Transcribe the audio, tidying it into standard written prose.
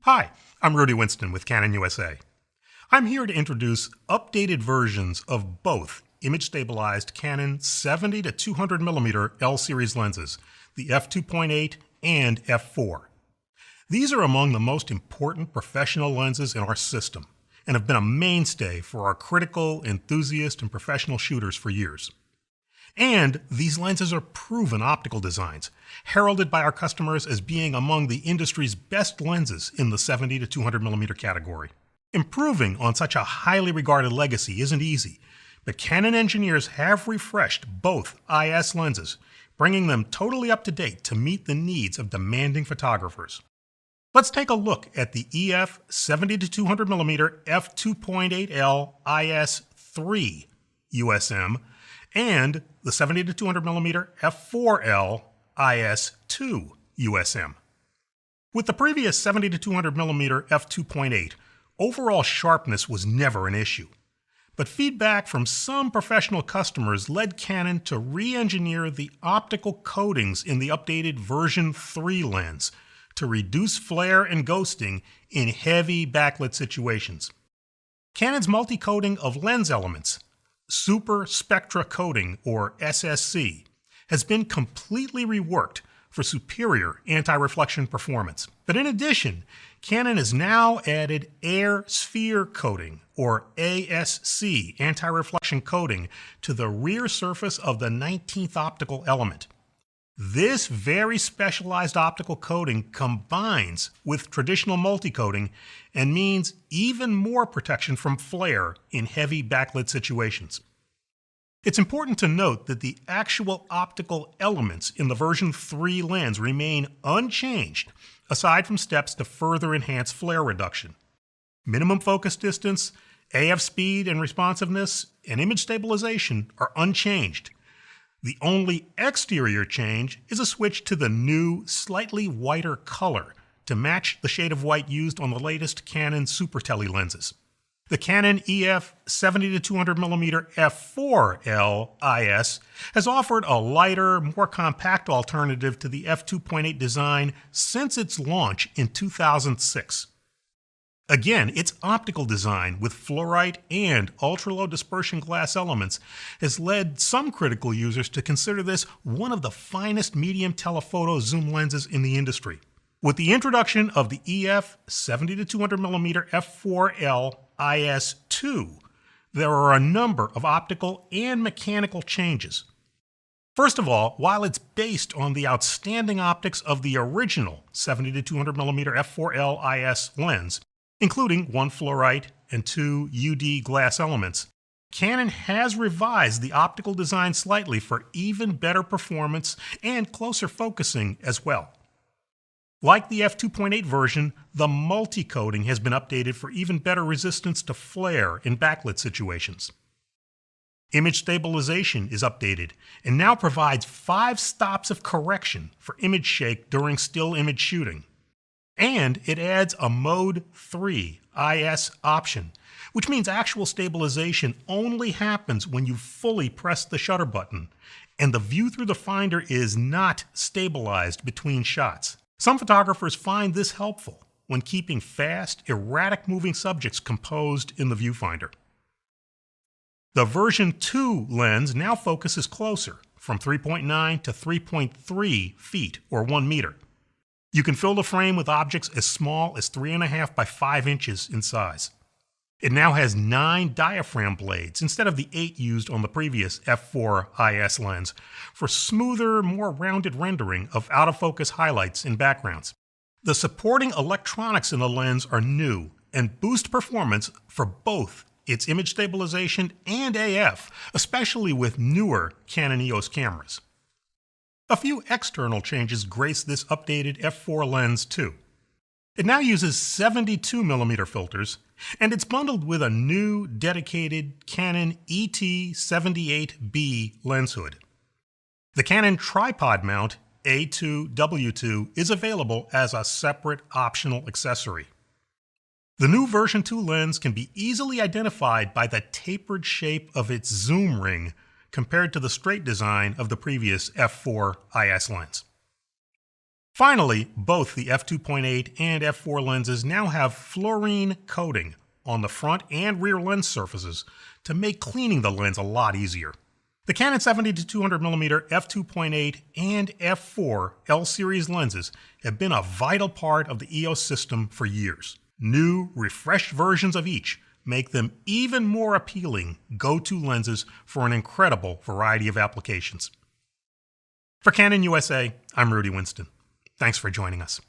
Hi, I'm Rudy Winston with Canon USA. I'm here to introduce updated versions of both image-stabilized Canon 70 to 200mm L-series lenses, the f2.8 and f4. These are among the most important professional lenses in our system and have been a mainstay for our critical, enthusiast, and professional shooters for years. And these lenses are proven optical designs, heralded by our customers as being among the industry's best lenses in the 70 to 200mm category. Improving on such a highly regarded legacy isn't easy, but Canon engineers have refreshed both IS lenses, bringing them totally up to date to meet the needs of demanding photographers. Let's take a look at the EF 70 to 200mm f2.8L IS3 USM and the 70 to 200mm f4L IS2 USM. With the previous 70 to 200mm f2.8, overall sharpness was never an issue. But feedback from some professional customers led Canon to re-engineer the optical coatings in the updated version 3 lens to reduce flare and ghosting in heavy backlit situations. Canon's multi-coating of lens elements, Super Spectra Coating, or SSC, has been completely reworked for superior anti-reflection performance. But in addition, Canon has now added Air Sphere Coating, or ASC, anti-reflection coating, to the rear surface of the 19th optical element. This very specialized optical coating combines with traditional multi-coating and means even more protection from flare in heavy backlit situations. It's important to note that the actual optical elements in the version 3 lens remain unchanged, aside from steps to further enhance flare reduction. Minimum focus distance, AF speed and responsiveness, and image stabilization are unchanged. The only exterior change is a switch to the new, slightly whiter color to match the shade of white used on the latest Canon Super Tele lenses. The Canon EF 70 to 200mm f4L IS has offered a lighter, more compact alternative to the f2.8 design since its launch in 2006. Again, its optical design with fluorite and ultra-low dispersion glass elements has led some critical users to consider this one of the finest medium telephoto zoom lenses in the industry. With the introduction of the EF 70 to 200mm f4L IS2, there are a number of optical and mechanical changes. First of all, while it's based on the outstanding optics of the original 70 to 200mm f4L IS lens, including 1 fluorite and 2 UD glass elements, Canon has revised the optical design slightly for even better performance and closer focusing as well. Like the f2.8 version, the multi-coating has been updated for even better resistance to flare in backlit situations. Image stabilization is updated and now provides 5 stops of correction for image shake during still image shooting. And it adds a Mode 3 IS option, which means actual stabilization only happens when you fully press the shutter button, and the view through the finder is not stabilized between shots. Some photographers find this helpful when keeping fast, erratic moving subjects composed in the viewfinder. The version 2 lens now focuses closer, from 3.9 to 3.3 feet, or 1 meter. You can fill the frame with objects as small as 3.5 by 5 inches in size. It now has 9 diaphragm blades instead of the 8 used on the previous f4 IS lens for smoother, more rounded rendering of out-of-focus highlights and backgrounds. The supporting electronics in the lens are new and boost performance for both its image stabilization and AF, especially with newer Canon EOS cameras. A few external changes grace this updated f4 lens too. It now uses 72mm filters, and it's bundled with a new dedicated Canon ET78B lens hood. The Canon tripod mount A2W2 is available as a separate optional accessory. The new version 2 lens can be easily identified by the tapered shape of its zoom ring compared to the straight design of the previous f4 IS lens. Finally, both the f2.8 and f4 lenses now have fluorine coating on the front and rear lens surfaces to make cleaning the lens a lot easier. The Canon 70-200mm f2.8 and f4 L-series lenses have been a vital part of the EOS system for years. New, refreshed versions of each make them even more appealing go-to lenses for an incredible variety of applications. For Canon USA, I'm Rudy Winston. Thanks for joining us.